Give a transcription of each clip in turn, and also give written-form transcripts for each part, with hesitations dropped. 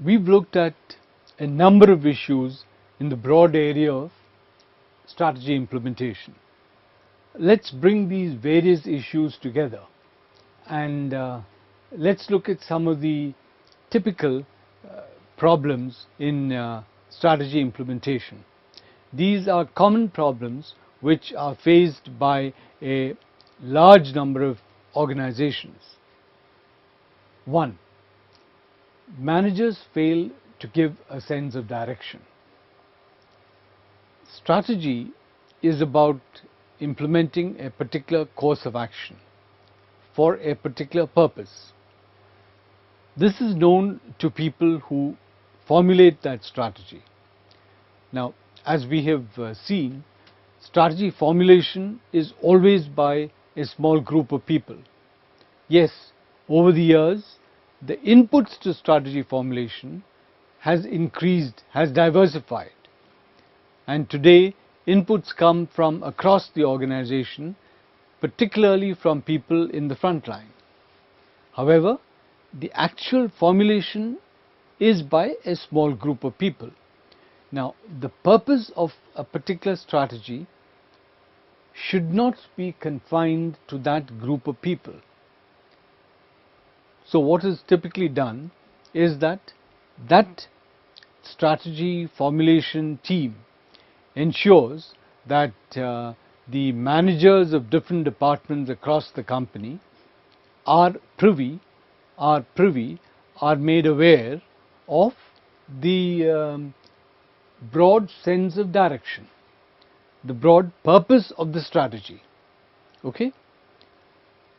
we've looked at a number of issues in the broad area of strategy implementation. Let's bring these various issues together and let's look at some of the typical problems in strategy implementation. These are common problems which are faced by a large number of organizations. 1. Managers fail to give a sense of direction. Strategy is about implementing a particular course of action for a particular purpose. This is known to people who formulate that strategy. Now, as we have seen, strategy formulation is always by a small group of people. Yes, over the years, the inputs to strategy formulation has increased, has diversified, and today inputs come from across the organization, particularly from people in the front line. However, the actual formulation is by a small group of people. Now, the purpose of a particular strategy should not be confined to that group of people. So what is typically done is that strategy formulation team ensures that the managers of different departments across the company are made aware of the broad sense of direction, the broad purpose of the strategy. Okay?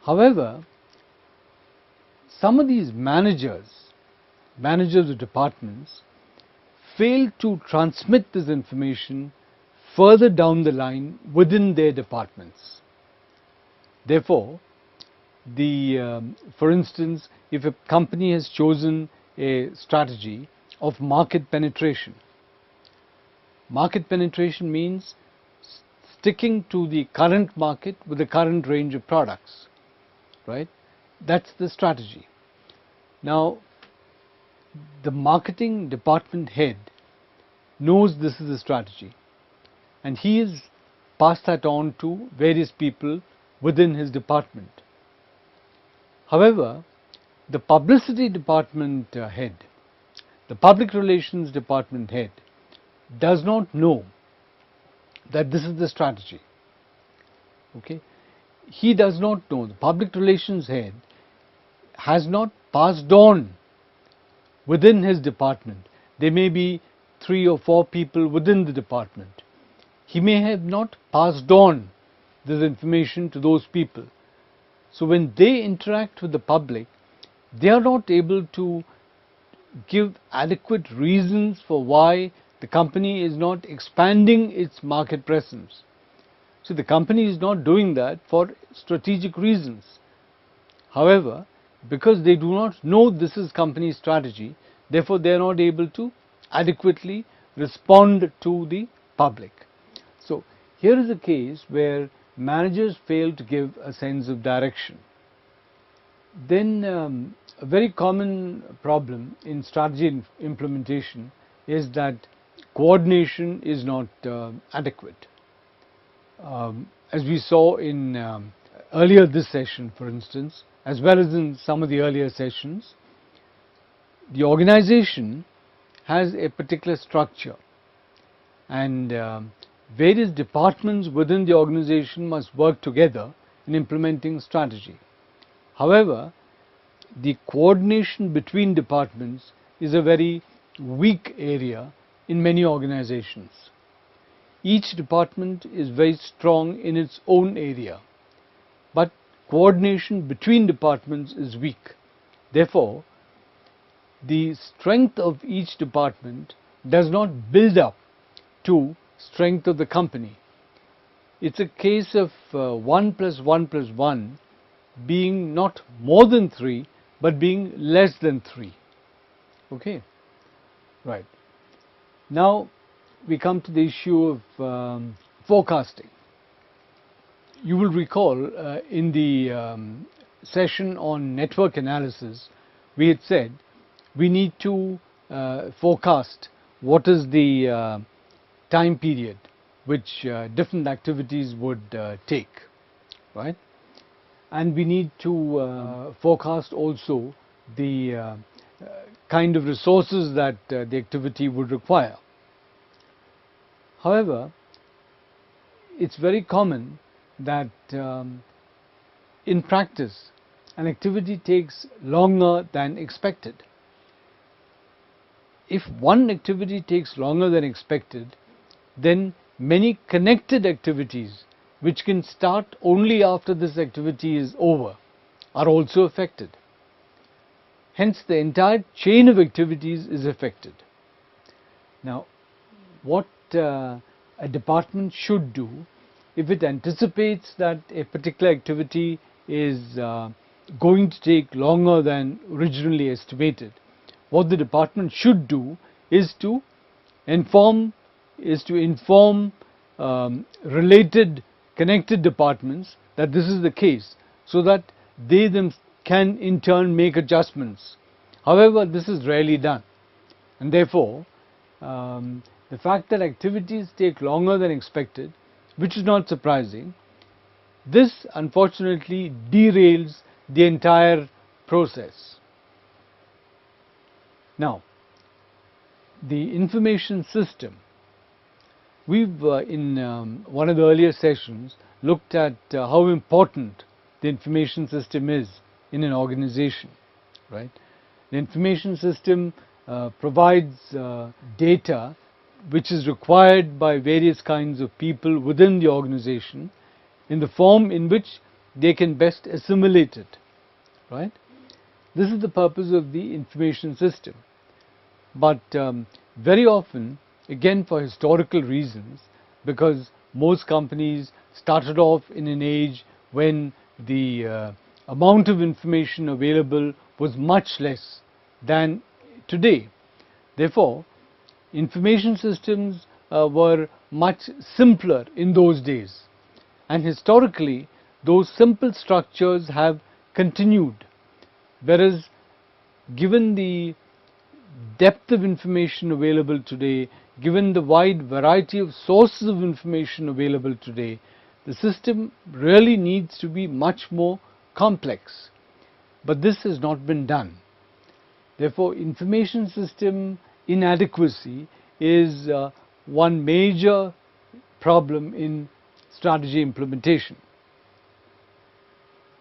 However, some of these managers of departments fail to transmit this information further down the line within their departments. Therefore, for instance, if a company has chosen a strategy of market penetration means sticking to the current market with the current range of products, right? That's the strategy. Now, the marketing department head knows this is a strategy, and he has passed that on to various people within his department. However, the publicity department head, the public relations department head, does not know that this is the strategy. Okay? He does not know. The public relations head has not passed on within his department. There may be 3 or 4 people within the department. He may have not passed on this information to those people. So when they interact with the public, they are not able to give adequate reasons for why the company is not expanding its market presence. So the company is not doing that for strategic reasons. However, because they do not know this is company strategy, therefore they are not able to adequately respond to the public. So here is a case where managers fail to give a sense of direction. Then a very common problem in strategy implementation is that coordination is not adequate. As we saw in earlier this session, for instance, as well as in some of the earlier sessions, the organization has a particular structure, and various departments within the organization must work together in implementing strategy. However, the coordination between departments is a very weak area in many organizations. Each department is very strong in its own area, but coordination between departments is weak. Therefore, the strength of each department does not build up to strength of the company. It's a case of 1 plus 1 plus 1 being not more than 3, but being less than 3. Okay, right. Now we come to the issue of forecasting. You will recall in the session on network analysis, we had said we need to forecast what is the time period which different activities would take, right? And we need to forecast also the kind of resources that the activity would require. However, it's very common that in practice an activity takes longer than expected. If one activity takes longer than expected, then many connected activities which can start only after this activity is over are also affected. Hence, the entire chain of activities is affected. Now, what a department should do, if it anticipates that a particular activity is going to take longer than originally estimated, what the department should do is to inform related connected departments that this is the case, so that they them can in turn make adjustments. However, this is rarely done, and therefore the fact that activities take longer than expected, which is not surprising, this unfortunately derails the entire process. Now, the information system. We've in one of the earlier sessions looked at how important the information system is in an organization, right? The information system provides data which is required by various kinds of people within the organization in the form in which they can best assimilate it, right? This is the purpose of the information system. But very often, again for historical reasons, because most companies started off in an age when the amount of information available was much less than today. Therefore, information systems were much simpler in those days, and historically those simple structures have continued, whereas given the depth of information available today, given the wide variety of sources of information available today, the system really needs to be much more complex. But this has not been done. Therefore, information system inadequacy is one major problem in strategy implementation.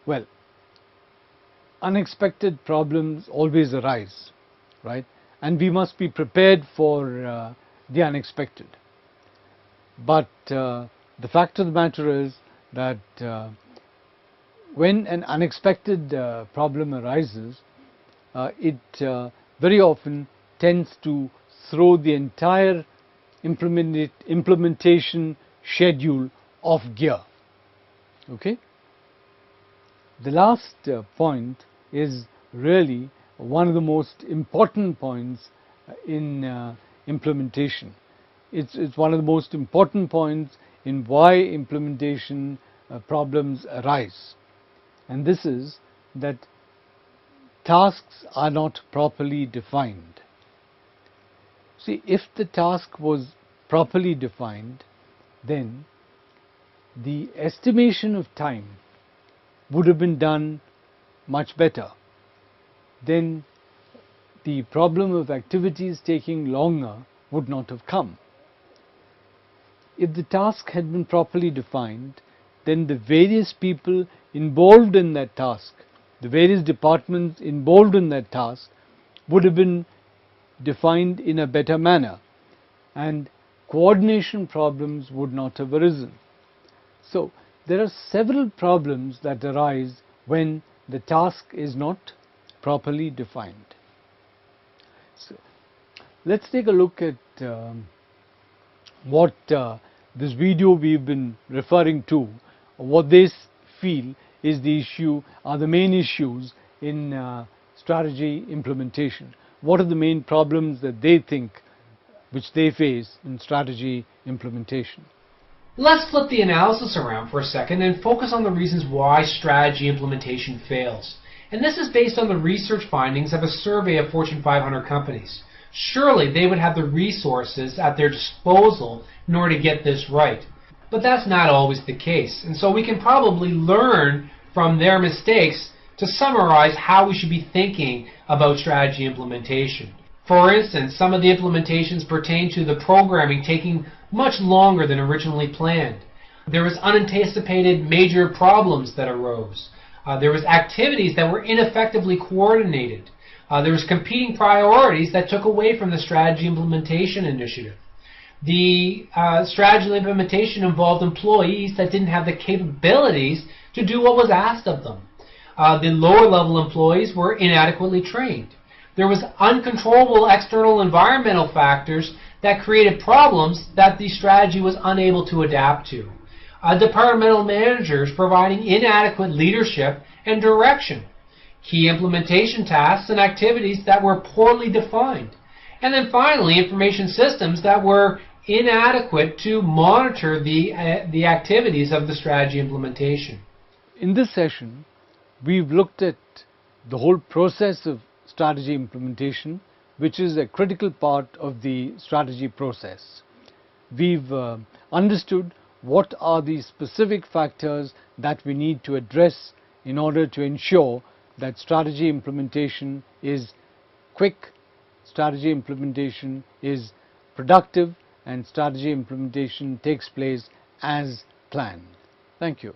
Well, unexpected problems always arise, right? And we must be prepared for the unexpected. But the fact of the matter is that when an unexpected problem arises, it very often tends to throw the entire implementation schedule off gear. Okay? The last point is really one of the most important points in implementation. It's one of the most important points in why implementation problems arise, and this is that tasks are not properly defined. See, if the task was properly defined, then the estimation of time would have been done much better. Then the problem of activities taking longer would not have come. If the task had been properly defined, then the various people involved in that task, the various departments involved in that task would have been defined in a better manner, and coordination problems would not have arisen. So there are several problems that arise when the task is not properly defined. So let's take a look at what this video we've been referring to, what they feel is the issue, are the main issues in strategy implementation. What are the main problems that they think, which they face in strategy implementation? Let's flip the analysis around for a second and focus on the reasons why strategy implementation fails. And this is based on the research findings of a survey of Fortune 500 companies. Surely they would have the resources at their disposal in order to get this right. But that's not always the case. And so we can probably learn from their mistakes to summarize how we should be thinking about strategy implementation. For instance, some of the implementations pertain to the programming taking much longer than originally planned. There was unanticipated major problems that arose. There was activities that were ineffectively coordinated. There was competing priorities that took away from the strategy implementation initiative. The strategy implementation involved employees that didn't have the capabilities to do what was asked of them. The lower level employees were inadequately trained. There was uncontrollable external environmental factors that created problems that the strategy was unable to adapt to. Departmental managers providing inadequate leadership and direction. Key implementation tasks and activities that were poorly defined. And then finally, information systems that were inadequate to monitor the activities of the strategy implementation. In this session, we've looked at the whole process of strategy implementation, which is a critical part of the strategy process. We've understood what are the specific factors that we need to address in order to ensure that strategy implementation is quick, strategy implementation is productive, and strategy implementation takes place as planned. Thank you.